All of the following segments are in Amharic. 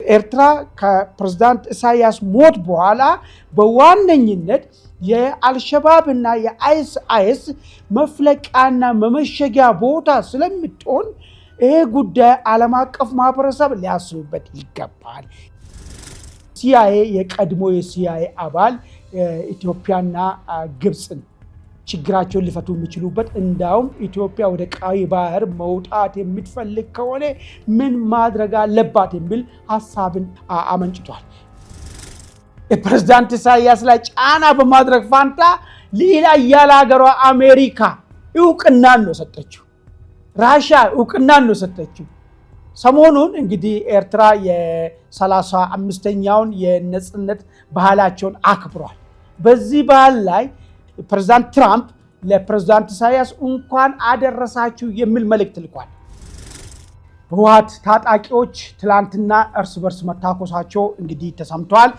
ኤርትራ ከፕሬዝዳንት ኢሳያስ ሞት በኋላ በዋነኝነት የአልሸባብ እና የአይኤስ መፍለቂያና መመሸጊያ ቦታ ስለምትሆን ይሄ ጉዳይ ዓለም አቀፍ ማህበረሰብ ሊያስብበት ይገባል። ሲአይኤ የቀድሞ የሲአይኤ አባል ኢትዮጵያና ግብፅን ችግራቸውን ሊፈቱ የሚችሉበት እንዳውም ኢትዮጵያ ወደ ቀይ ባህር መውጣት የምትፈልግ ከሆነ ምን ማድረግ አለባት የሚል ሐሳብን አመንጭቷል። የፕሬዝዳንት ኢሳያስ ላይ ጫና በማድረግ ፋንታ ሌላ ያለ ሀገሯ አሜሪካ እውቅናን ነው ሰጠችው። ራሻ እውቅናን ነው ሰጠችው። ሰሞኑን እንግዲህ ኤርትራ የ35ኛውን የነጻነት ባህላቸውን አክብሯል። በዚህ ባህል ላይ ፕሬዝዳንት ትራምፕ ለፕሬዝዳንት ኢሳያስ እንኳን አደረሳችሁ የሚል መልእክት ልኳል። ህወሓት ታጣቂዎች ትላንትና እርስ በርስ መታኮሳቸው እንግዲህ ተሰምቷል።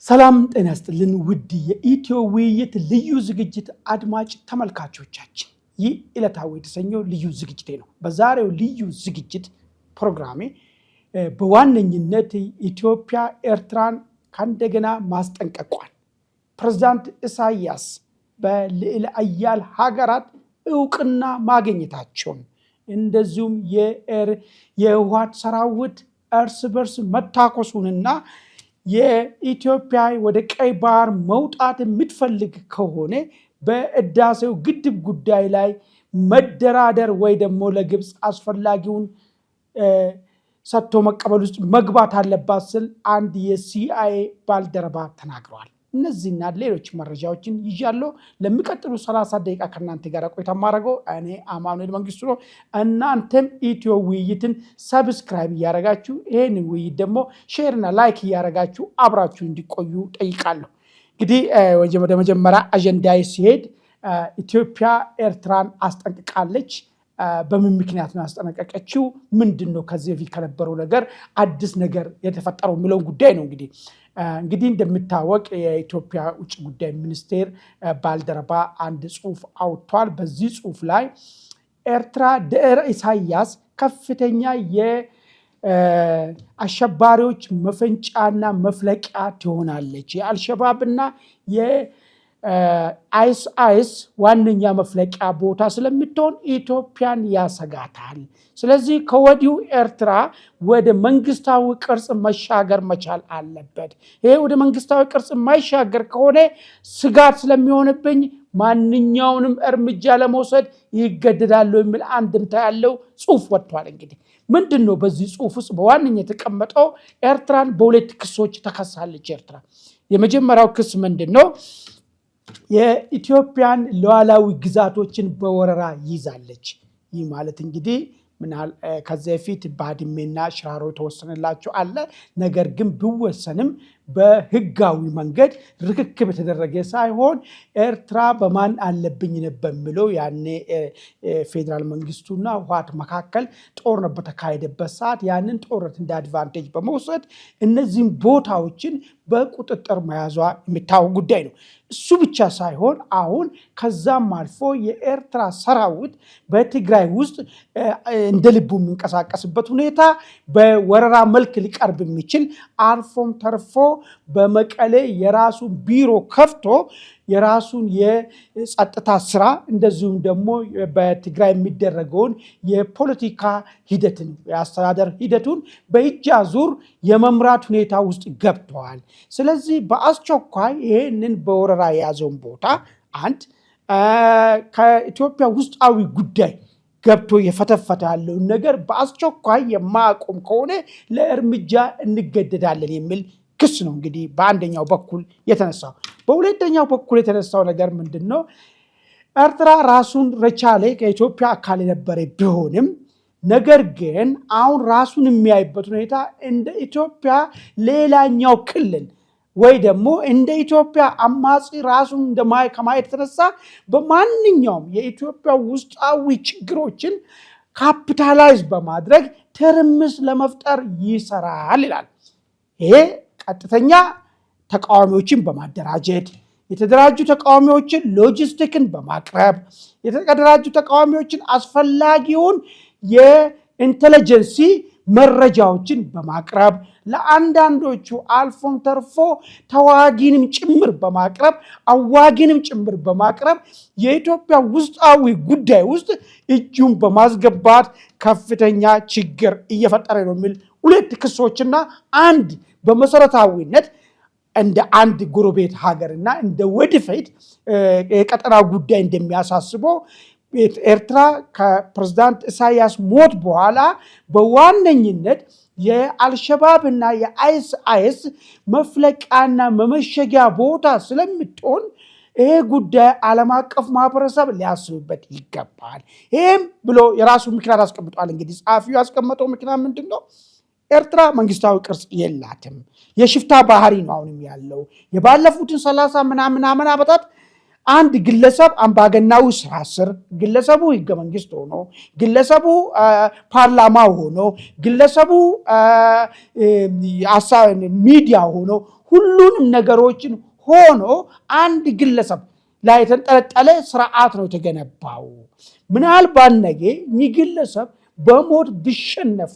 ሰላም ጤና ይስጥልን ውድ የኢትዮ ውይይት ልዩ ዝግጅት አድማጭ ተመልካቾቻችን፣ ይህ ዕለታዊ የተሰኘው ልዩ ዝግጅቴ ነው። በዛሬው ልዩ ዝግጅት ፕሮግራሜ በዋነኝነት ኢትዮጵያ ኤርትራን ከእንደገና ማስጠንቀቋን፣ ፕሬዝዳንት ኢሳያስ በልዕለ ኃያል ሀገራት እውቅና ማግኘታቸውን፣ እንደዚሁም የህወሓት ሰራዊት እርስ በርስ መታኮሱንና የኢትዮጵያ ወደ ቀይ ባህር መውጣት የምትፈልግ ከሆነ በህዳሴው ግድብ ጉዳይ ላይ መደራደር ወይ ደግሞ ለግብፅ አስፈላጊውን ሰጥቶ መቀበል ውስጥ መግባት አለባት ሲል አንድ የሲአይኤ ባልደረባ ተናግረዋል። እነዚህና ሌሎች መረጃዎችን ይዣለሁ። ለሚቀጥሉ 30 ደቂቃ ከእናንተ ጋር ቆይታ ማድረገው እኔ አማኑኤል መንግስቱ ነው። እናንተም ኢትዮ ውይይትን ሰብስክራይብ እያደረጋችሁ ይህንን ውይይት ደግሞ ሼርና ላይክ እያደረጋችሁ አብራችሁ እንዲቆዩ ጠይቃለሁ። እንግዲህ ወደ መጀመሪያ አጀንዳዬ ሲሄድ ኢትዮጵያ ኤርትራን አስጠንቅቃለች። በምን ምክንያት ነው ያስጠነቀቀችው? ምንድን ነው ከዚህ በፊት ከነበረው ነገር አዲስ ነገር የተፈጠረው የሚለውን ጉዳይ ነው። እንግዲህ እንደሚታወቅ የኢትዮጵያ ውጭ ጉዳይ ሚኒስቴር ባልደረባ አንድ ጽሁፍ አውጥቷል። በዚህ ጽሁፍ ላይ ኤርትራ ድህረ ኢሳያስ ከፍተኛ የአሸባሪዎች መፈንጫና መፍለቂያ ትሆናለች፣ የአልሸባብና አይኤስ ዋነኛ መፍለቂያ ቦታ ስለምትሆን ኢትዮጵያን ያሰጋታል። ስለዚህ ከወዲሁ ኤርትራ ወደ መንግስታዊ ቅርጽ መሻገር መቻል አለበት። ይሄ ወደ መንግስታዊ ቅርጽ የማይሻገር ከሆነ ስጋት ስለሚሆንብኝ ማንኛውንም እርምጃ ለመውሰድ ይገደዳሉ የሚል አንድምታ ያለው ጽሁፍ ወጥቷል። እንግዲህ ምንድን ነው በዚህ ጽሁፍ ውስጥ በዋነኝነት የተቀመጠው? ኤርትራን በሁለት ክሶች ተከሳለች። ኤርትራ የመጀመሪያው ክስ ምንድን ነው? የኢትዮጵያን ሉዓላዊ ግዛቶችን በወረራ ይዛለች። ይህ ማለት እንግዲህ ምናል ከዚህ በፊት ባድሜና ሽራሮ ተወሰነላቸው አለ። ነገር ግን ቢወሰንም በህጋዊ መንገድ ርክክብ የተደረገ ሳይሆን ኤርትራ በማን አለብኝ በሚለው ያኔ ፌዴራል መንግስቱና ህወሓት መካከል ጦርነት በተካሄደበት ሰዓት ያንን ጦርነት እንደ አድቫንቴጅ በመውሰድ እነዚህን ቦታዎችን በቁጥጥር መያዟ የሚታወቅ ጉዳይ ነው። እሱ ብቻ ሳይሆን አሁን ከዛም አልፎ የኤርትራ ሰራዊት በትግራይ ውስጥ እንደ ልቡ የሚንቀሳቀስበት ሁኔታ በወረራ መልክ ሊቀርብ የሚችል አልፎም ተርፎ በመቀሌ የራሱን ቢሮ ከፍቶ የራሱን የጸጥታ ስራ እንደዚሁም ደግሞ በትግራይ የሚደረገውን የፖለቲካ ሂደትን የአስተዳደር ሂደቱን በእጅ አዙር የመምራት ሁኔታ ውስጥ ገብተዋል። ስለዚህ በአስቸኳይ ይህንን በወረራ የያዘውን ቦታ አንድ ከኢትዮጵያ ውስጣዊ ጉዳይ ገብቶ የፈተፈተ ያለውን ነገር በአስቸኳይ የማያቆም ከሆነ ለእርምጃ እንገደዳለን የሚል ክስ ነው እንግዲህ በአንደኛው በኩል የተነሳው። በሁለተኛው በኩል የተነሳው ነገር ምንድን ነው? ኤርትራ ራሱን ረቻሌ ከኢትዮጵያ አካል የነበረ ቢሆንም ነገር ግን አሁን ራሱን የሚያይበት ሁኔታ እንደ ኢትዮጵያ ሌላኛው ክልል ወይ ደግሞ እንደ ኢትዮጵያ አማጺ ራሱን ከማየት የተነሳ በማንኛውም የኢትዮጵያ ውስጣዊ ችግሮችን ካፒታላይዝ በማድረግ ትርምስ ለመፍጠር ይሰራል ይላል። ይሄ ቀጥተኛ ተቃዋሚዎችን በማደራጀት የተደራጁ ተቃዋሚዎችን ሎጂስቲክን በማቅረብ የተደራጁ ተቃዋሚዎችን አስፈላጊውን የኢንተለጀንሲ መረጃዎችን በማቅረብ ለአንዳንዶቹ አልፎም ተርፎ ተዋጊንም ጭምር በማቅረብ አዋጊንም ጭምር በማቅረብ የኢትዮጵያ ውስጣዊ ጉዳይ ውስጥ እጁን በማስገባት ከፍተኛ ችግር እየፈጠረ ነው የሚል ሁለት ክሶችና አንድ በመሰረታዊነት እንደ አንድ ጎረቤት ሀገርና እንደ ወድፊት የቀጠና ጉዳይ እንደሚያሳስበው ኤርትራ ከፕሬዝዳንት ኢሳያስ ሞት በኋላ በዋነኝነት የአልሸባብ እና የአይኤስ መፍለቂያና መመሸጊያ ቦታ ስለምትሆን ይሄ ጉዳይ ዓለም አቀፍ ማህበረሰብ ሊያስብበት ይገባል። ይህም ብሎ የራሱ ምክንያት አስቀምጧል። እንግዲህ ጸሐፊው ያስቀመጠው ምክንያት ምንድን ነው? ኤርትራ መንግስታዊ ቅርጽ የላትም። የሽፍታ ባህሪ ነው አሁንም ያለው። የባለፉትን 30 ምናምን ዓመታት አንድ ግለሰብ አምባገናዊ ስራ ስር ግለሰቡ ህገ መንግስት ሆኖ ግለሰቡ ፓርላማ ሆኖ ግለሰቡ ሚዲያ ሆኖ ሁሉንም ነገሮችን ሆኖ አንድ ግለሰብ ላይ የተንጠለጠለ ስርዓት ነው የተገነባው። ምናልባት ነገ ይህ ግለሰብ በሞት ቢሸነፉ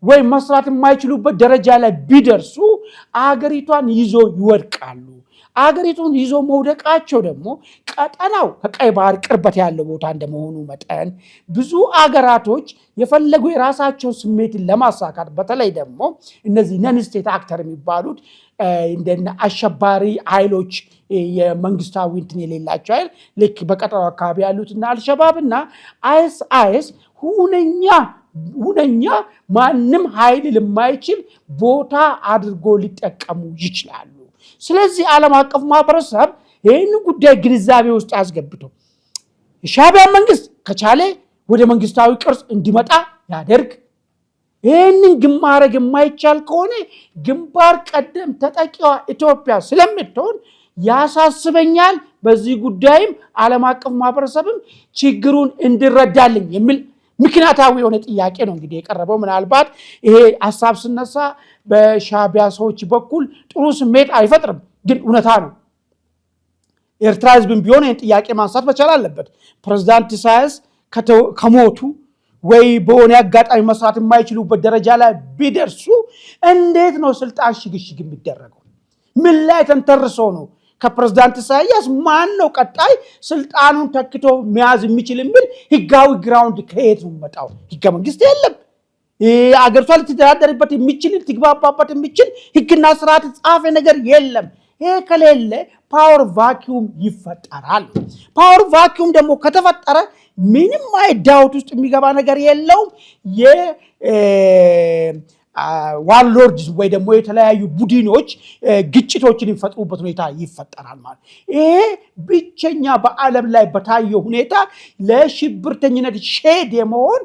ወይ መስራት የማይችሉበት ደረጃ ላይ ቢደርሱ አገሪቷን ይዞ ይወድቃሉ። አገሪቱን ይዞ መውደቃቸው ደግሞ ቀጠናው ከቀይ ባህር ቅርበት ያለው ቦታ እንደመሆኑ መጠን ብዙ አገራቶች የፈለጉ የራሳቸውን ስሜትን ለማሳካት በተለይ ደግሞ እነዚህ ነን ስቴት አክተር የሚባሉት እንደነ አሸባሪ ኃይሎች የመንግስታዊ እንትን የሌላቸው ኃይል ልክ በቀጠናው አካባቢ ያሉትና አልሸባብና አይኤስ ሁነኛ ማንም ኃይል የማይችል ቦታ አድርጎ ሊጠቀሙ ይችላሉ። ስለዚህ ዓለም አቀፍ ማህበረሰብ ይህን ጉዳይ ግንዛቤ ውስጥ አስገብቶ የሻዕቢያ መንግስት ከቻለ ወደ መንግስታዊ ቅርጽ እንዲመጣ ያደርግ። ይህንን ግን ማድረግ የማይቻል ከሆነ ግንባር ቀደም ተጠቂዋ ኢትዮጵያ ስለምትሆን ያሳስበኛል። በዚህ ጉዳይም ዓለም አቀፍ ማህበረሰብም ችግሩን እንዲረዳልኝ የሚል ምክንያታዊ የሆነ ጥያቄ ነው እንግዲህ የቀረበው። ምናልባት ይሄ ሀሳብ ስነሳ በሻዕቢያ ሰዎች በኩል ጥሩ ስሜት አይፈጥርም፣ ግን እውነታ ነው። ኤርትራ ህዝብም ቢሆን ይህን ጥያቄ ማንሳት መቻል አለበት። ፕሬዝዳንት ኢሳያስ ከሞቱ ወይ በሆነ አጋጣሚ መስራት የማይችሉበት ደረጃ ላይ ቢደርሱ እንዴት ነው ስልጣን ሽግሽግ የሚደረገው? ምን ላይ ተንተርሶ ነው? ከፕሬዝዳንት ኢሳያስ ማን ነው ቀጣይ ስልጣኑን ተክቶ መያዝ የሚችል የሚል ህጋዊ ግራውንድ ከየት ነው መጣው? ህገ መንግስት የለም። አገሪቷ ልትተዳደርበት የሚችል ልትግባባበት የሚችል ህግና ስርዓት ጻፈ ነገር የለም። ይሄ ከሌለ ፓወር ቫኪዩም ይፈጠራል። ፓወር ቫኪዩም ደግሞ ከተፈጠረ ምንም አይዳውት ውስጥ የሚገባ ነገር የለውም። ዋርሎርድስ ወይ ደግሞ የተለያዩ ቡድኖች ግጭቶችን የሚፈጥሩበት ሁኔታ ይፈጠራል ማለት። ይሄ ብቸኛ በዓለም ላይ በታየው ሁኔታ ለሽብርተኝነት ሼድ የመሆን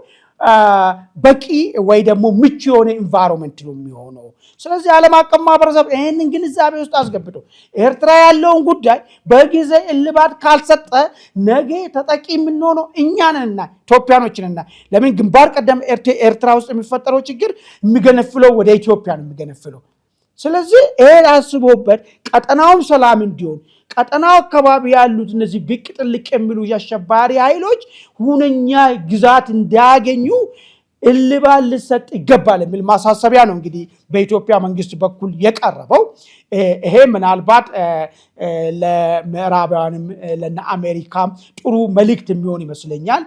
በቂ ወይ ደግሞ ምቹ የሆነ ኢንቫይሮንመንት ነው የሚሆነው። ስለዚህ ዓለም አቀፍ ማህበረሰብ ይህንን ግንዛቤ ውስጥ አስገብቶ ኤርትራ ያለውን ጉዳይ በጊዜ እልባት ካልሰጠ ነገ ተጠቂ የምንሆነው እኛንና ኢትዮጵያኖችንና ለምን ግንባር ቀደም ኤርትራ ውስጥ የሚፈጠረው ችግር የሚገነፍለው ወደ ኢትዮጵያ ነው የሚገነፍለው። ስለዚህ ይሄን አስቦበት ቀጠናውን ሰላም እንዲሆን ቀጠናው አካባቢ ያሉት እነዚህ ብቅ ጥልቅ የሚሉ የአሸባሪ ኃይሎች ሁነኛ ግዛት እንዲያገኙ እልባት ሊሰጥ ይገባል የሚል ማሳሰቢያ ነው እንግዲህ በኢትዮጵያ መንግስት በኩል የቀረበው። ይሄ ምናልባት ለምዕራባውያንም ለነ አሜሪካም ጥሩ መልእክት የሚሆን ይመስለኛል።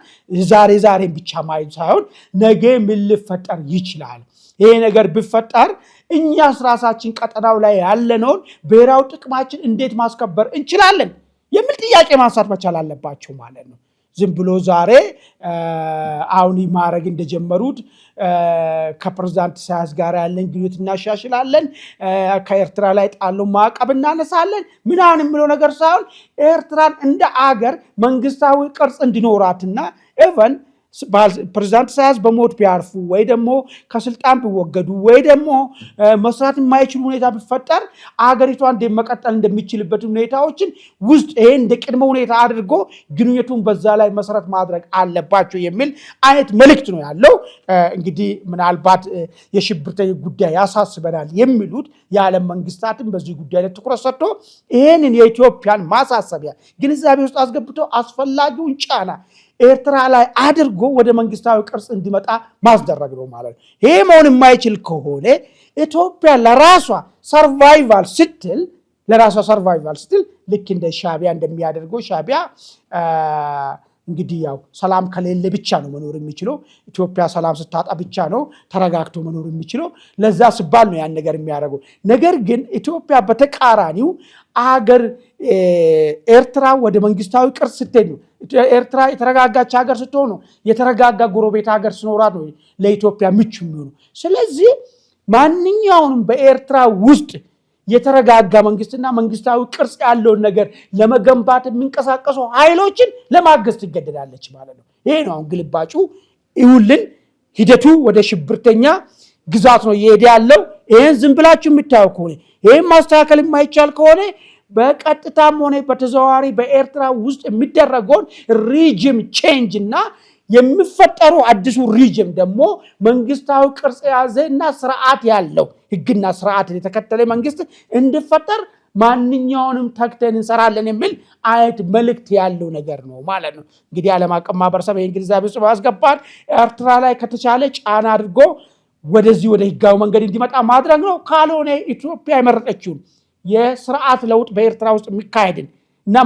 ዛሬን ብቻ ማየት ሳይሆን ነገ ምን ሊፈጠር ይችላል፣ ይሄ ነገር ቢፈጠር እኛስ ራሳችን ቀጠናው ላይ ያለነውን ብሔራዊ ጥቅማችን እንዴት ማስከበር እንችላለን የሚል ጥያቄ ማንሳት መቻል አለባቸው ማለት ነው። ዝም ብሎ ዛሬ አሁን ማድረግ እንደጀመሩት ከፕሬዝዳንት ኢሳያስ ጋር ያለን ግንኙነት እናሻሽላለን፣ ከኤርትራ ላይ ጣለው ማዕቀብ እናነሳለን ምናምን የሚለው ነገር ሳይሆን ኤርትራን እንደ አገር መንግስታዊ ቅርጽ እንዲኖራትና ኢቨን ፕሬዝዳንት ኢሳያስ በሞት ቢያርፉ ወይ ደግሞ ከስልጣን ቢወገዱ ወይ ደግሞ መስራት የማይችሉ ሁኔታ ቢፈጠር አገሪቷ መቀጠል እንደሚችልበት ሁኔታዎችን ውስጥ ይሄ እንደ ቅድመ ሁኔታ አድርጎ ግንኙነቱን በዛ ላይ መሰረት ማድረግ አለባቸው የሚል አይነት መልእክት ነው ያለው። እንግዲህ ምናልባት የሽብርተኛ ጉዳይ ያሳስበናል የሚሉት የዓለም መንግስታትን በዚህ ጉዳይ ላይ ትኩረት ሰጥቶ ይህንን የኢትዮጵያን ማሳሰቢያ ግንዛቤ ውስጥ አስገብቶ አስፈላጊውን ጫና ኤርትራ ላይ አድርጎ ወደ መንግስታዊ ቅርጽ እንዲመጣ ማስደረግ ነው ማለት ነው። ይሄ መሆን የማይችል ከሆነ ኢትዮጵያ ለራሷ ሰርቫይቫል ስትል ልክ እንደ ሻቢያ እንደሚያደርገው ሻቢያ እንግዲህ ያው ሰላም ከሌለ ብቻ ነው መኖር የሚችለው። ኢትዮጵያ ሰላም ስታጣ ብቻ ነው ተረጋግቶ መኖር የሚችለው። ለዛ ሲባል ነው ያን ነገር የሚያደርገው። ነገር ግን ኢትዮጵያ በተቃራኒው አገር ኤርትራ ወደ መንግስታዊ ቅርጽ ስትሄድ ነው። ኤርትራ የተረጋጋች ሀገር ስትሆን ነው የተረጋጋ ጎረቤት ሀገር ሲኖራት ነው ለኢትዮጵያ ምቹ የሚሆነው። ስለዚህ ማንኛውንም በኤርትራ ውስጥ የተረጋጋ መንግስትና መንግስታዊ ቅርጽ ያለውን ነገር ለመገንባት የሚንቀሳቀሱ ኃይሎችን ለማገዝ ትገደዳለች ማለት ነው። ይሄ ነው አሁን ግልባጩ። ይሁልን ሂደቱ ወደ ሽብርተኛ ግዛት ነው እየሄደ ያለው። ይሄን ዝም ብላችሁ የምታዩ ከሆነ ይሄን ማስተካከል የማይቻል ከሆነ በቀጥታም ሆነ በተዘዋዋሪ በኤርትራ ውስጥ የሚደረገውን ሪጅም ቼንጅ እና የሚፈጠሩ አዲሱ ሪጅም ደግሞ መንግስታዊ ቅርጽ የያዘ እና ስርዓት ያለው ህግና ስርዓትን የተከተለ መንግስት እንዲፈጠር ማንኛውንም ተግተን እንሰራለን የሚል አይነት መልእክት ያለው ነገር ነው ማለት ነው። እንግዲህ ዓለም አቀፍ ማህበረሰብ ይህን ግንዛቤ ውስጥ ማስገባት ኤርትራ ላይ ከተቻለ ጫና አድርጎ ወደዚህ ወደ ህጋዊ መንገድ እንዲመጣ ማድረግ ነው። ካልሆነ ኢትዮጵያ የመረጠችውን የስርዓት ለውጥ በኤርትራ ውስጥ የሚካሄድን እና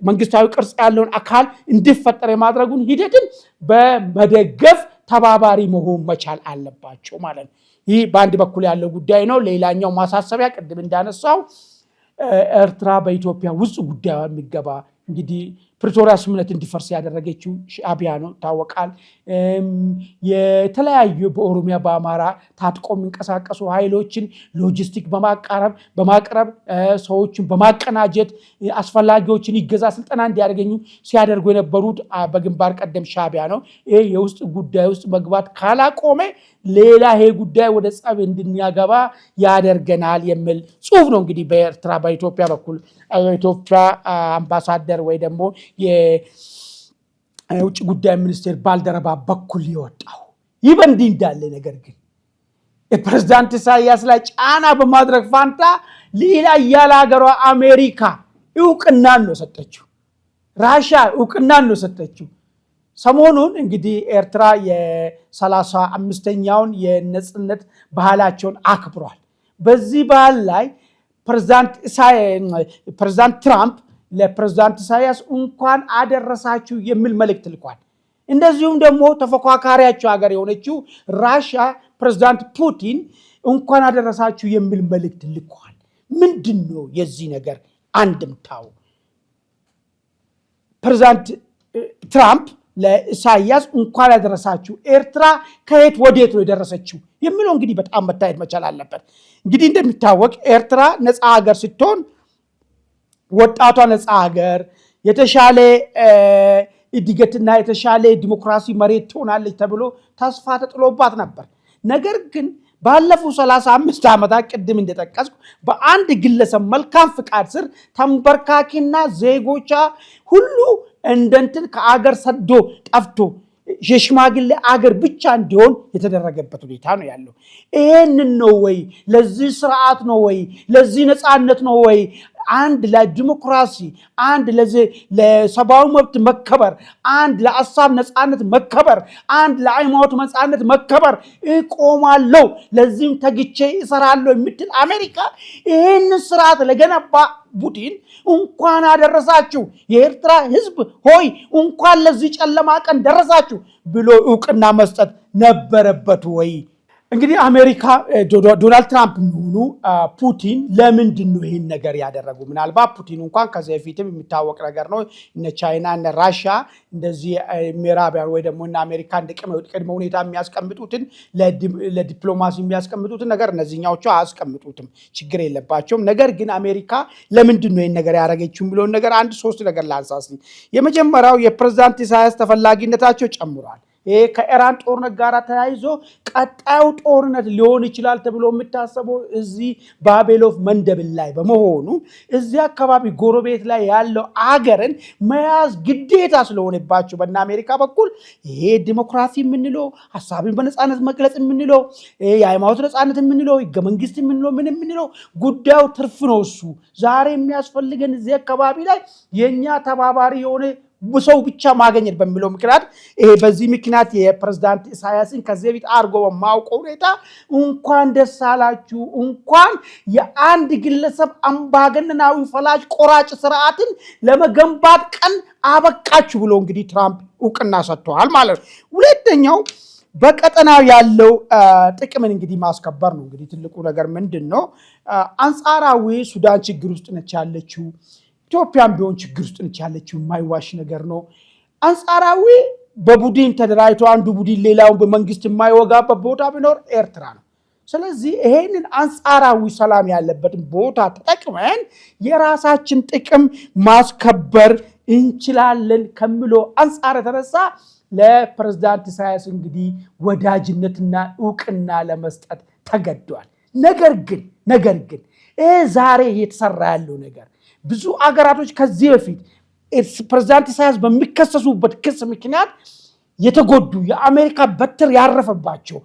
መንግስታዊ ቅርጽ ያለውን አካል እንዲፈጠር የማድረጉን ሂደትን በመደገፍ ተባባሪ መሆን መቻል አለባቸው ማለት ነው። ይህ በአንድ በኩል ያለው ጉዳይ ነው። ሌላኛው ማሳሰቢያ ቅድም እንዳነሳው ኤርትራ በኢትዮጵያ ውስጥ ጉዳዩ የሚገባ እንግዲህ ፕሪቶሪያ ስምምነት እንዲፈርስ ያደረገችው ሻዕቢያ ነው ይታወቃል። የተለያዩ በኦሮሚያ በአማራ ታጥቆ የሚንቀሳቀሱ ኃይሎችን ሎጂስቲክ በማቅረብ ሰዎችን በማቀናጀት አስፈላጊዎችን ይገዛ ስልጠና እንዲያደርጉ ሲያደርጉ የነበሩት በግንባር ቀደም ሻዕቢያ ነው። ይሄ የውስጥ ጉዳይ ውስጥ መግባት ካላቆመ ሌላ ይሄ ጉዳይ ወደ ጸብ እንድንያገባ ያደርገናል የሚል ጽሁፍ ነው እንግዲህ በኤርትራ በኢትዮጵያ በኩል የኢትዮጵያ አምባሳደር ወይ ደግሞ የውጭ ጉዳይ ሚኒስቴር ባልደረባ በኩል ይወጣው። ይህ በእንዲህ እንዳለ ነገር ግን የፕሬዝዳንት ኢሳያስ ላይ ጫና በማድረግ ፋንታ ሌላ ያለ ሀገሯ አሜሪካ እውቅናን ነው ሰጠችው። ራሽያ እውቅናን ነው ሰጠችው። ሰሞኑን እንግዲህ ኤርትራ የ35ኛውን የነጽነት ባህላቸውን አክብሯል። በዚህ ባህል ላይ ፕሬዝዳንት ትራምፕ ለፕሬዝዳንት ኢሳያስ እንኳን አደረሳችሁ የሚል መልእክት ልኳል። እንደዚሁም ደግሞ ተፎካካሪያቸው ሀገር የሆነችው ራሽያ ፕሬዝዳንት ፑቲን እንኳን አደረሳችሁ የሚል መልእክት ልኳል። ምንድን ነው የዚህ ነገር አንድምታው? ፕሬዝዳንት ትራምፕ ለኢሳያስ እንኳን ያደረሳችሁ ኤርትራ ከየት ወዴት ነው የደረሰችው የሚለው እንግዲህ በጣም መታየት መቻል አለበት። እንግዲህ እንደሚታወቅ ኤርትራ ነፃ ሀገር ስትሆን ወጣቷ ነፃ ሀገር የተሻለ እድገትና የተሻለ ዲሞክራሲ መሬት ትሆናለች ተብሎ ተስፋ ተጥሎባት ነበር። ነገር ግን ባለፉት 35 ዓመታት ቅድም እንደጠቀስኩ በአንድ ግለሰብ መልካም ፍቃድ ስር ተንበርካኪና ዜጎቿ ሁሉ እንደንትን ከአገር ሰዶ ጠፍቶ የሽማግሌ አገር ብቻ እንዲሆን የተደረገበት ሁኔታ ነው ያለው። ይሄንን ነው ወይ? ለዚህ ስርዓት ነው ወይ? ለዚህ ነፃነት ነው ወይ? አንድ ለዲሞክራሲ፣ አንድ ለሰብአዊ መብት መከበር፣ አንድ ለሀሳብ ነፃነት መከበር፣ አንድ ለሃይማኖት ነፃነት መከበር እቆማለሁ፣ ለዚህም ተግቼ እሰራለሁ የምትል አሜሪካ ይህን ስርዓት ለገነባ ቡድን እንኳን አደረሳችሁ የኤርትራ ህዝብ ሆይ እንኳን ለዚህ ጨለማ ቀን ደረሳችሁ ብሎ እውቅና መስጠት ነበረበት ወይ? እንግዲህ አሜሪካ ዶናልድ ትራምፕ የሚሆኑ ፑቲን ለምንድን ነው ይህን ነገር ያደረጉ? ምናልባት ፑቲን እንኳን ከዚህ በፊትም የሚታወቅ ነገር ነው። እነ ቻይና እነ ራሽያ እንደዚህ ምዕራባውያን ወይ ደግሞ እነ አሜሪካ እንደ ቅድመ ሁኔታ የሚያስቀምጡትን ለዲፕሎማሲ የሚያስቀምጡትን ነገር እነዚህኛዎቹ አያስቀምጡትም፣ ችግር የለባቸውም። ነገር ግን አሜሪካ ለምንድን ነው ይህን ነገር ያደረገችው የሚለውን ነገር አንድ ሶስት ነገር ላንሳስ። የመጀመሪያው የፕሬዝዳንት ኢሳያስ ተፈላጊነታቸው ጨምሯል። ከኢራን ጦርነት ጋር ተያይዞ ቀጣዩ ጦርነት ሊሆን ይችላል ተብሎ የሚታሰበው እዚህ ባቤል ኦፍ መንደብ ላይ በመሆኑ እዚህ አካባቢ ጎረቤት ላይ ያለው አገርን መያዝ ግዴታ ስለሆነባቸው በእነ አሜሪካ በኩል ይሄ ዲሞክራሲ የምንለው ሐሳብን በነፃነት መግለጽ የምንለው የሃይማኖት ነፃነት የምንለው ህገ መንግስት የምንለው ምን የምንለው ጉዳዩ ትርፍ ነው። እሱ ዛሬ የሚያስፈልገን እዚህ አካባቢ ላይ የኛ ተባባሪ የሆነ ሰው ብቻ ማግኘት በሚለው ምክንያት በዚህ ምክንያት የፕሬዝዳንት ኢሳያስን ከዚህ በፊት አድርጎ በማውቀው ሁኔታ እንኳን ደስ አላችሁ እንኳን የአንድ ግለሰብ አምባገነናዊ ፈላጭ ቆራጭ ስርዓትን ለመገንባት ቀን አበቃችሁ ብሎ እንግዲህ ትራምፕ እውቅና ሰጥተዋል ማለት ነው። ሁለተኛው በቀጠናው ያለው ጥቅምን እንግዲህ ማስከበር ነው። እንግዲህ ትልቁ ነገር ምንድነው? አንጻራዊ ሱዳን ችግር ውስጥ ነች ያለችው፣ ኢትዮጵያም ቢሆን ችግር ውስጥ ነች ያለችው፣ የማይዋሽ ነገር ነው። አንጻራዊ በቡድን ተደራጅቶ አንዱ ቡድን ሌላውን በመንግስት የማይወጋበት ቦታ ቢኖር ኤርትራ ነው። ስለዚህ ይሄንን አንጻራዊ ሰላም ያለበትን ቦታ ተጠቅመን የራሳችን ጥቅም ማስከበር እንችላለን ከሚለው አንጻር የተነሳ ለፕሬዝዳንት ኢሳያስ እንግዲህ ወዳጅነትና እውቅና ለመስጠት ተገዷል። ነገር ግን ዛሬ እየተሰራ ያለው ነገር ብዙ አገራቶች ከዚህ በፊት ፕሬዝዳንት ኢሳያስ በሚከሰሱበት ክስ ምክንያት የተጎዱ የአሜሪካ በትር ያረፈባቸው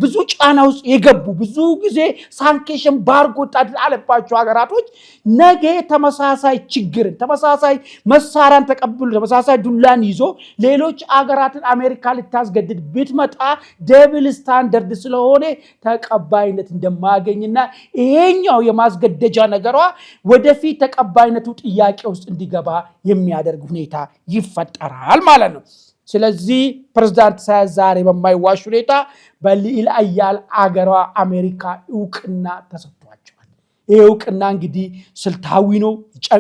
ብዙ ጫና ውስጥ የገቡ ብዙ ጊዜ ሳንክሽን ባርጎ አለባቸው ሀገራቶች ነገ ተመሳሳይ ችግርን ተመሳሳይ መሳሪያን ተቀብሎ ተመሳሳይ ዱላን ይዞ ሌሎች አገራትን አሜሪካ ልታስገድድ ብትመጣ ደብል ስታንዳርድ ስለሆነ ተቀባይነት እንደማያገኝና ይሄኛው የማስገደጃ ነገሯ ወደፊት ተቀባይነቱ ጥያቄ ውስጥ እንዲገባ የሚያደርግ ሁኔታ ይፈጠራል ማለት ነው። ስለዚህ ፕሬዝዳንት ኢሳያስ ዛሬ በማይዋሽ ሁኔታ በልዕለ ኃያል አገሯ አሜሪካ እውቅና ተሰጥቷቸዋል። ይህ እውቅና እንግዲህ ስልታዊ ነው፣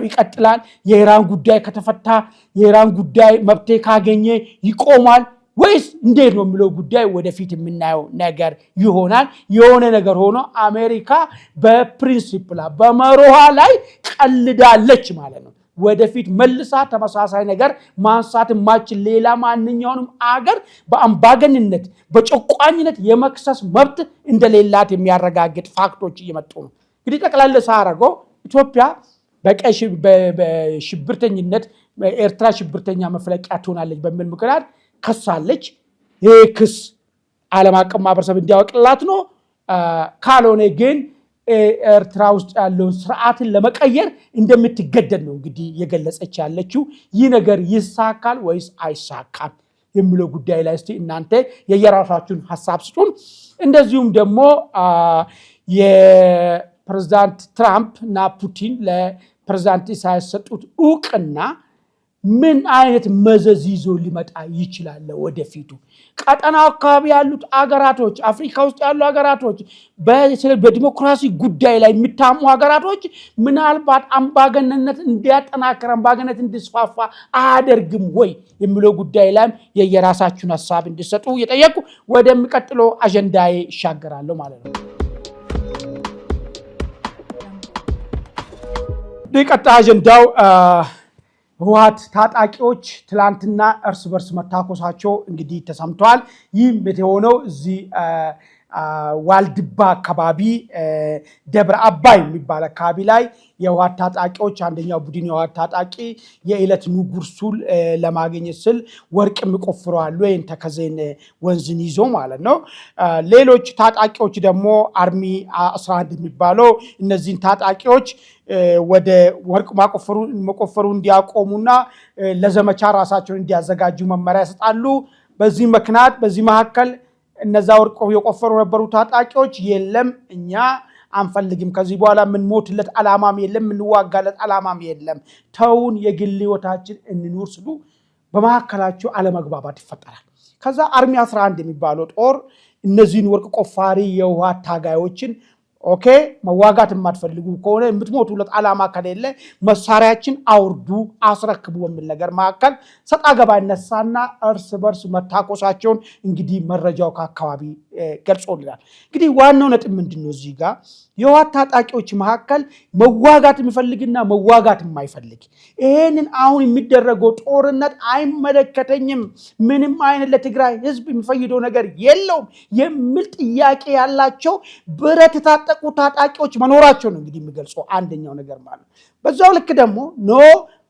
ይቀጥላል። የኢራን ጉዳይ ከተፈታ የኢራን ጉዳይ መብቴ ካገኘ ይቆማል ወይስ እንዴት ነው የሚለው ጉዳይ ወደፊት የምናየው ነገር ይሆናል። የሆነ ነገር ሆኖ አሜሪካ በፕሪንሲፕላ በመርሆ ላይ ቀልዳለች ማለት ነው። ወደፊት መልሳ ተመሳሳይ ነገር ማንሳት የማይችል ሌላ ማንኛውንም አገር በአምባገንነት በጨቋኝነት የመክሰስ መብት እንደሌላት የሚያረጋግጥ ፋክቶች እየመጡ ነው። እንግዲህ ጠቅላላ ሳረገው ኢትዮጵያ በሽብርተኝነት ኤርትራ ሽብርተኛ መፍለቂያ ትሆናለች በሚል ምክንያት ከሳለች። ይህ ክስ ዓለም አቀፍ ማህበረሰብ እንዲያውቅላት ነው። ካልሆነ ግን ኤርትራ ውስጥ ያለውን ስርዓትን ለመቀየር እንደምትገደድ ነው እንግዲህ የገለጸች ያለችው። ይህ ነገር ይሳካል ወይስ አይሳካም የሚለው ጉዳይ ላይ እስቲ እናንተ የየራሳችሁን ሐሳብ ስጡን። እንደዚሁም ደግሞ የፕሬዝዳንት ትራምፕ እና ፑቲን ለፕሬዝዳንት ኢሳያስ ሰጡት እውቅና ምን አይነት መዘዝ ይዞ ሊመጣ ይችላል ወደፊቱ? ቀጠናው አካባቢ ያሉት አገራቶች አፍሪካ ውስጥ ያሉ አገራቶች በዲሞክራሲ ጉዳይ ላይ የሚታሙ አገራቶች ምናልባት አምባገነንነት እንዲያጠናክር አምባገነንነት እንዲስፋፋ አያደርግም ወይ የሚለው ጉዳይ ላይ የየራሳችሁን ሐሳብ እንዲሰጡ እየጠየቁ ወደሚቀጥለው አጀንዳዬ ይሻገራለሁ ማለት ነው። ቀጣይ አጀንዳው ህወሓት ታጣቂዎች ትላንትና እርስ በርስ መታኮሳቸው እንግዲህ ተሰምቷል። ይህም የሆነው እዚህ ዋልድባ አካባቢ ደብረ አባይ የሚባል አካባቢ ላይ የህወሓት ታጣቂዎች አንደኛው ቡድን የህወሓት ታጣቂ የዕለት ጉርሱን ለማግኘት ስል ወርቅ የሚቆፍሩ አሉ፣ ወይን ተከዜን ወንዝን ይዞ ማለት ነው። ሌሎች ታጣቂዎች ደግሞ አርሚ 11 የሚባለው እነዚህን ታጣቂዎች ወደ ወርቅ መቆፈሩ እንዲያቆሙና ለዘመቻ ራሳቸውን እንዲያዘጋጁ መመሪያ ይሰጣሉ። በዚህ ምክንያት በዚህ መካከል እነዛ ወርቅ የቆፈሩ ነበሩ ታጣቂዎች የለም እኛ አንፈልግም፣ ከዚህ በኋላ ምን ሞትለት ዓላማም የለም፣ ምን ዋጋለት ዓላማም የለም፣ ተውን የግል ህይወታችን እንኑር ሲሉ በመካከላቸው አለመግባባት ይፈጠራል። ከዛ አርሚ 11 የሚባለው ጦር እነዚህን ወርቅ ቆፋሪ የህወሓት ታጋዮችን ኦኬ መዋጋት የማትፈልጉ ከሆነ የምትሞቱለት ዓላማ ከሌለ መሳሪያችን አውርዱ አስረክቡ በሚል ነገር መካከል ሰጣ ገባ ይነሳና እርስ በርስ መታኮሳቸውን እንግዲህ መረጃው ከአካባቢ ገልጾልናል። እንግዲህ ዋናው ነጥብ ምንድነው እዚህ ጋር የህወሓት ታጣቂዎች መካከል መዋጋት የሚፈልግና መዋጋት የማይፈልግ ይሄንን አሁን የሚደረገው ጦርነት አይመለከተኝም ምንም አይነት ለትግራይ ህዝብ የሚፈይደው ነገር የለውም የሚል ጥያቄ ያላቸው ብረት የታጠቁ ታጣቂዎች መኖራቸው ነው እንግዲህ የሚገልጸው አንደኛው ነገር ማለት። በዛው ልክ ደግሞ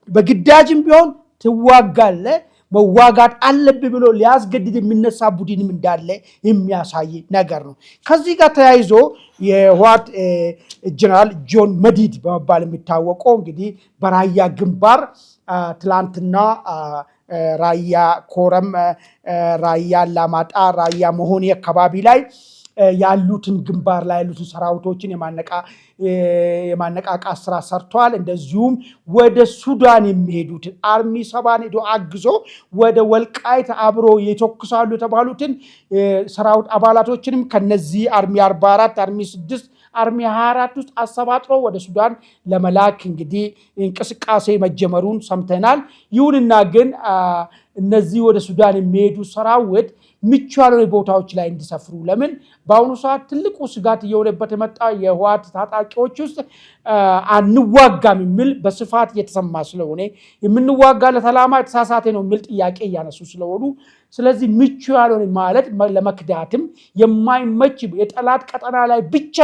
በግዳጅም ቢሆን ትዋጋለ መዋጋት አለብህ ብሎ ሊያስገድድ የሚነሳ ቡድንም እንዳለ የሚያሳይ ነገር ነው። ከዚህ ጋር ተያይዞ የህወሓት ጀነራል ጆን መዲድ በመባል የሚታወቀው እንግዲህ በራያ ግንባር ትላንትና ራያ ኮረም፣ ራያ አላማጣ፣ ራያ መሆኒ አካባቢ ላይ ያሉትን ግንባር ላይ ያሉትን ሰራዊቶችን የማነቃቃት ስራ ሰርቷል። እንደዚሁም ወደ ሱዳን የሚሄዱትን አርሚ 7 ሄዶ አግዞ ወደ ወልቃይት አብሮ የተኩሳሉ የተባሉትን ሰራዊት አባላቶችንም ከነዚህ አርሚ 44 አርሚ 6 አርሚ 24 ውስጥ አሰባጥሮ ወደ ሱዳን ለመላክ እንግዲህ እንቅስቃሴ መጀመሩን ሰምተናል። ይሁንና ግን እነዚህ ወደ ሱዳን የሚሄዱ ሰራዊት ምቹ ያልሆኑ ቦታዎች ላይ እንዲሰፍሩ ለምን በአሁኑ ሰዓት ትልቁ ስጋት እየሆነበት የመጣ የህወሓት ታጣቂዎች ውስጥ አንዋጋም የሚል በስፋት እየተሰማ ስለሆነ የምንዋጋለት ዓላማ የተሳሳተ ነው የሚል ጥያቄ እያነሱ ስለሆኑ ስለዚህ ምቹ ያልሆነ ማለት ለመክዳትም የማይመች የጠላት ቀጠና ላይ ብቻ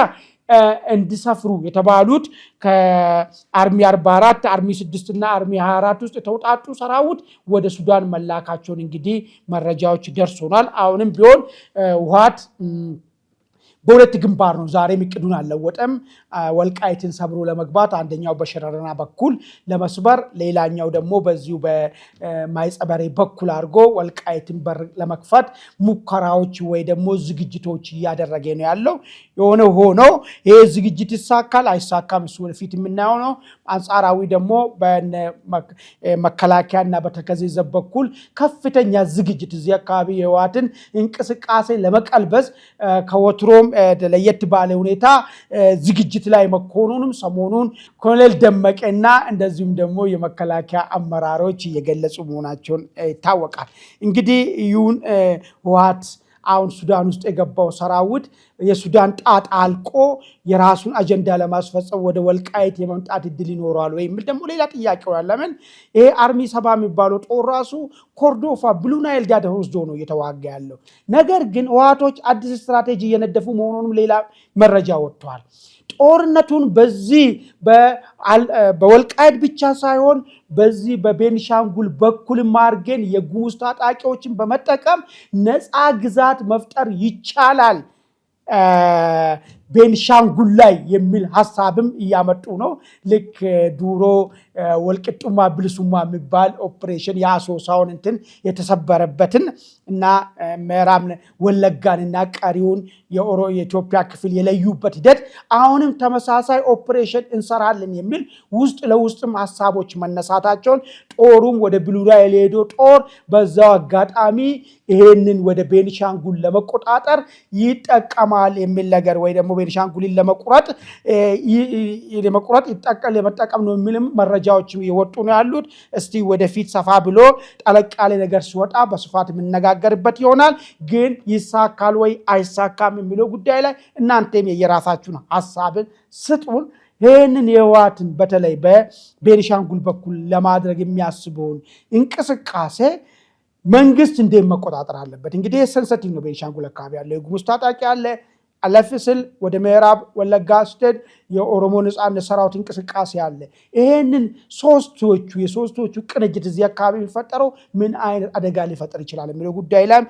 እንዲሰፍሩ የተባሉት ከአርሚ 44 አርሚ 6 እና አርሚ 24 ውስጥ የተውጣጡ ሰራዊት ወደ ሱዳን መላካቸውን እንግዲህ መረጃዎች ደርሶናል። አሁንም ቢሆን ህወሓት በሁለት ግንባር ነው ዛሬም እቅዱን አልለወጠም። ወልቃይትን ሰብሮ ለመግባት አንደኛው በሸረረና በኩል ለመስበር ሌላኛው ደግሞ በዚሁ በማይጸበሬ በኩል አድርጎ ወልቃይትን በር ለመክፈት ሙከራዎች ወይ ደግሞ ዝግጅቶች እያደረገ ነው ያለው። የሆነ ሆኖ ይሄ ዝግጅት ይሳካል አይሳካም እሱ ወደፊት የምናየው ነው። አንጻራዊ ደግሞ በመከላከያና በተከዜ ዘብ በኩል ከፍተኛ ዝግጅት እዚህ አካባቢ የህወሓትን እንቅስቃሴ ለመቀልበስ ከወትሮም ለየት ባለ ሁኔታ ዝግጅት ላይ መኮኑንም ሰሞኑን ኮሎኔል ደመቀና እንደዚሁም ደግሞ የመከላከያ አመራሮች እየገለጹ መሆናቸውን ይታወቃል። እንግዲህ ይሁን ህወሓት አሁን ሱዳን ውስጥ የገባው ሰራዊት የሱዳን ጣጣ አልቆ የራሱን አጀንዳ ለማስፈጸም ወደ ወልቃይት የመምጣት እድል ይኖራል ወይ የሚል ደግሞ ሌላ ጥያቄ ነው። ለምን ይሄ አርሚ 7 የሚባለው ጦር ራሱ ኮርዶፋ ብሉ ናይል ጋር ወስዶ ነው እየተዋጋ ያለው። ነገር ግን ህወሓቶች አዲስ ስትራቴጂ እየነደፉ መሆኑንም ሌላ መረጃ ወጥቷል። ጦርነቱን በዚህ በወልቃይት ብቻ ሳይሆን በዚህ በቤንሻንጉል በኩል ማርገን የጉሙዝ ታጣቂዎችን በመጠቀም ነፃ ግዛት መፍጠር ይቻላል ቤንሻንጉል ላይ የሚል ሐሳብም እያመጡ ነው። ልክ ዱሮ ወልቅጡማ ብልሱማ የሚባል ኦፕሬሽን የአሶሳውን እንትን የተሰበረበትን እና ምዕራብ ወለጋንና ቀሪውን የኢትዮጵያ ክፍል የለዩበት ሂደት አሁንም ተመሳሳይ ኦፕሬሽን እንሰራለን የሚል ውስጥ ለውስጥም ሐሳቦች መነሳታቸውን ጦሩም ወደ ብሉ ናይል ሄዶ ጦር በዛው አጋጣሚ ይሄንን ወደ ቤንሻንጉል ለመቆጣጠር ይጠቀማል የሚል ነገር ወይ ደግሞ ቤንሻንጉልን ለመቁረጥ ለመጠቀም ነው የሚልም መረጃዎች የወጡ ነው ያሉት። እስቲ ወደፊት ሰፋ ብሎ ጠለቅ ያለ ነገር ሲወጣ በስፋት የምንነጋገርበት ይሆናል። ግን ይሳካል ወይ አይሳካም የሚለው ጉዳይ ላይ እናንተም የራሳችሁን ሐሳብን ስጡን። ይህንን የህወሓትን በተለይ በቤንሻንጉል በኩል ለማድረግ የሚያስበውን እንቅስቃሴ መንግስት እንዴት መቆጣጠር አለበት? እንግዲህ ሴንሲቲቭ ነው። ቤንሻንጉል አካባቢ ያለው የጉሙዝ ታጣቂ አለ። አለፍ ሲል ወደ ምዕራብ ወለጋ ስትሄድ የኦሮሞ ነጻነት ሰራዊት እንቅስቃሴ አለ። ይሄንን የሶስቶቹ ቅንጅት እዚህ አካባቢ የሚፈጠረው ምን አይነት አደጋ ሊፈጠር ይችላል የሚለው ጉዳይ ላይ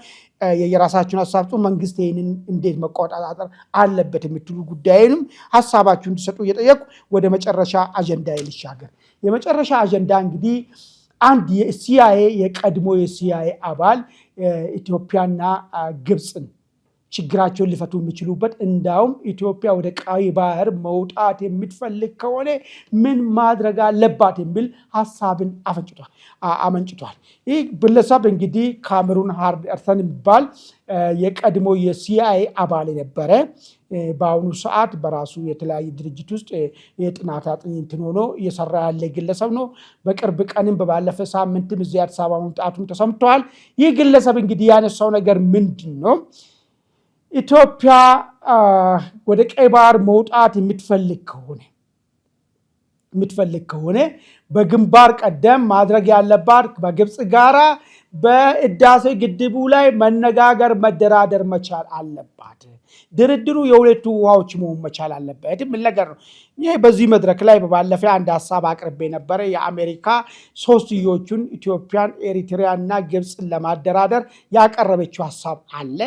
የራሳችሁን ሐሳብ መንግስት ይሄንን እንዴት መቆጣጠር አለበት የምትሉ ጉዳይንም ሐሳባችሁን እንዲሰጡ እየጠየቁ ወደ መጨረሻ አጀንዳ ልሻገር። የመጨረሻ አጀንዳ እንግዲህ አንድ የሲአይኤ የቀድሞ የሲአይኤ አባል ኢትዮጵያና ግብፅን ችግራቸውን ሊፈቱ የሚችሉበት እንዳውም ኢትዮጵያ ወደ ቀይ ባህር መውጣት የምትፈልግ ከሆነ ምን ማድረግ አለባት የሚል ሐሳብን አመንጭቷል። ይህ ግለሰብ እንግዲህ ካሜሩን ሃርደርሰን የሚባል የቀድሞ የሲአይኤ አባል የነበረ በአሁኑ ሰዓት በራሱ የተለያየ ድርጅት ውስጥ የጥናት አጥኚ ሆኖ እየሰራ ያለ ግለሰብ ነው። በቅርብ ቀንም ባለፈ ሳምንትም እዚህ አዲስ አበባ መምጣቱም ተሰምቷል። ይህ ግለሰብ እንግዲህ ያነሳው ነገር ምንድን ነው? ኢትዮጵያ ወደ ቀይ ባህር መውጣት የምትፈልግ ከሆነ በግንባር ቀደም ማድረግ ያለባት በግብፅ ጋራ በህዳሴ ግድቡ ላይ መነጋገር መደራደር መቻል አለባት። ድርድሩ የሁለቱ ውሃዎች መሆን መቻል አለበት ምን ነገር ነው። ይሄ በዚህ መድረክ ላይ ባለፈ አንድ ሐሳብ አቅርቤ ነበር። የአሜሪካ ሶስትዮቹን ኢትዮጵያን፣ ኤሪትሪያና ግብፅን ለማደራደር ያቀረበችው ሐሳብ አለ።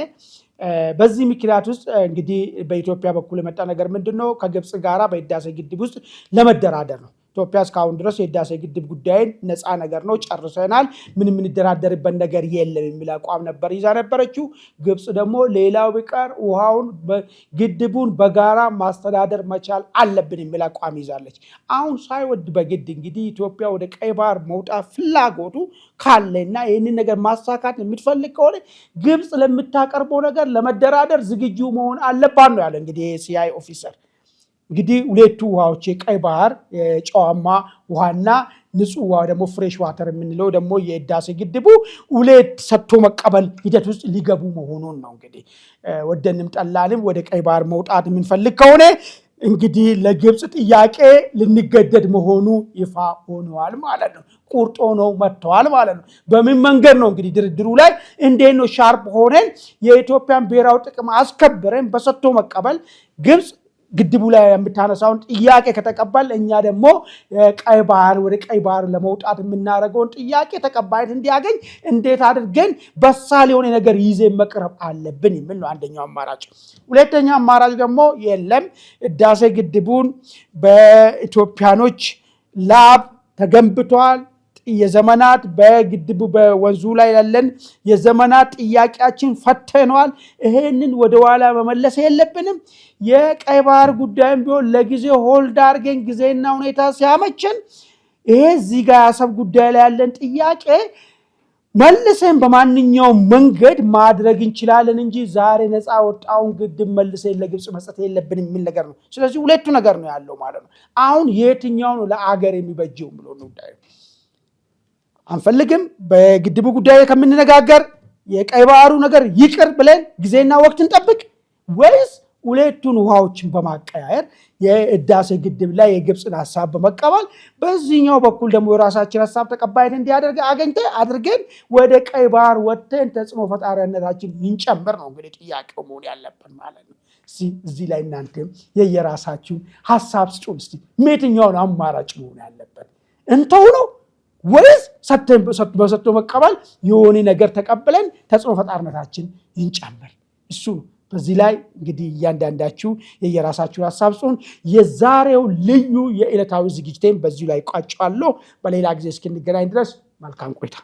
በዚህ ምክንያት ውስጥ እንግዲህ በኢትዮጵያ በኩል የመጣ ነገር ምንድነው? ከግብፅ ጋራ በህዳሴ ግድብ ውስጥ ለመደራደር ነው። ኢትዮጵያ እስካሁን ድረስ የህዳሴ ግድብ ጉዳይን ነፃ ነገር ነው ጨርሰናል፣ ምንም እንደራደርበት ነገር የለም የሚል አቋም ነበር ይዛ ነበረችው። ግብፅ ደግሞ ሌላው ቢቀር ውሃውን ግድቡን በጋራ ማስተዳደር መቻል አለብን የሚል አቋም ይዛለች። አሁን ሳይወድ በግድ እንግዲህ ኢትዮጵያ ወደ ቀይ ባህር መውጣት ፍላጎቱ ካለና ይህንን ነገር ማሳካት የምትፈልግ ከሆነ ግብፅ ለምታቀርበው ነገር ለመደራደር ዝግጁ መሆን አለባት ነው ያለ እንግዲህ የሲአይኤ ኦፊሰር። እንግዲህ ሁለቱ ውሃዎች የቀይ ባህር ጨዋማ ውሃና ንጹህ ውሃ ደግሞ ፍሬሽ ዋተር የምንለው ደግሞ የህዳሴ ግድቡ ሁለት ሰጥቶ መቀበል ሂደት ውስጥ ሊገቡ መሆኑን ነው። እንግዲህ ወደንም ጠላንም ወደ ቀይ ባህር መውጣት የምንፈልግ ከሆነ እንግዲህ ለግብፅ ጥያቄ ልንገደድ መሆኑ ይፋ ሆነዋል ማለት ነው። ቁርጦ ነው መጥተዋል ማለት ነው። በምን መንገድ ነው እንግዲህ ድርድሩ ላይ እንዴት ነው ሻርፕ ሆነን የኢትዮጵያን ብሔራዊ ጥቅም አስከብረን በሰጥቶ መቀበል ግብፅ ግድቡ ላይ የምታነሳውን ጥያቄ ከተቀበል እኛ ደግሞ ቀይ ባህር ወደ ቀይ ባህር ለመውጣት የምናደርገውን ጥያቄ ተቀባይነት እንዲያገኝ እንዴት አድርገን በሳል የሆነ ነገር ይዘን መቅረብ አለብን የሚል ነው አንደኛው አማራጭ። ሁለተኛው አማራጭ ደግሞ የለም ህዳሴ ግድቡን በኢትዮጵያኖች ላብ ተገንብቷል፣ የዘመናት በግድቡ በወንዙ ላይ ያለን የዘመናት ጥያቄያችን ፈተነዋል፣ ይሄንን ወደ ኋላ መመለስ የለብንም። የቀይ ባህር ጉዳይም ቢሆን ለጊዜ ሆልድ አድርገን ጊዜና ሁኔታ ሲያመችን ይሄ እዚህ ጋር ያሰብ ጉዳይ ላይ ያለን ጥያቄ መልሰን በማንኛውም መንገድ ማድረግ እንችላለን እንጂ ዛሬ ነፃ ወጣውን ግድብ መልሰን ለግብፅ መስጠት የለብንም የሚል ነገር ነው። ስለዚህ ሁለቱ ነገር ነው ያለው ማለት ነው። አሁን የትኛው ነው ለአገር የሚበጀው ብሎ ነው ጉዳዩ። አንፈልግም በግድቡ ጉዳይ ከምንነጋገር የቀይ ባህሩ ነገር ይቅር ብለን ጊዜና ወቅት እንጠብቅ ወይስ ሁለቱን ውሃዎችን በማቀያየር የህዳሴ ግድብ ላይ የግብፅን ሐሳብ በመቀበል በዚህኛው በኩል ደግሞ የራሳችን ሐሳብ ተቀባይነት እንዲያደርግ አድርገን ወደ ቀይ ባህር ወጥተን ተጽዕኖ ፈጣሪነታችን እንጨምር ነው እንግዲህ ጥያቄው መሆን ያለበት ማለት ነው። እዚህ ላይ እናንተ የየራሳችሁ ሐሳብ ስጡን እስቲ። የትኛው ነው አማራጭ መሆን ያለበት? እንተው ነው ወይስ በሰጥቶ መቀበል የሆነ ነገር ተቀብለን ተጽዕኖ ፈጣሪነታችን እንጨምር? እሱ ነው። በዚህ ላይ እንግዲህ እያንዳንዳችሁ የየራሳችሁ ሐሳብ ጽሁን። የዛሬው ልዩ የዕለታዊ ዝግጅቴን በዚሁ ላይ ቋጫለሁ። በሌላ ጊዜ እስክንገናኝ ድረስ መልካም ቆይታ።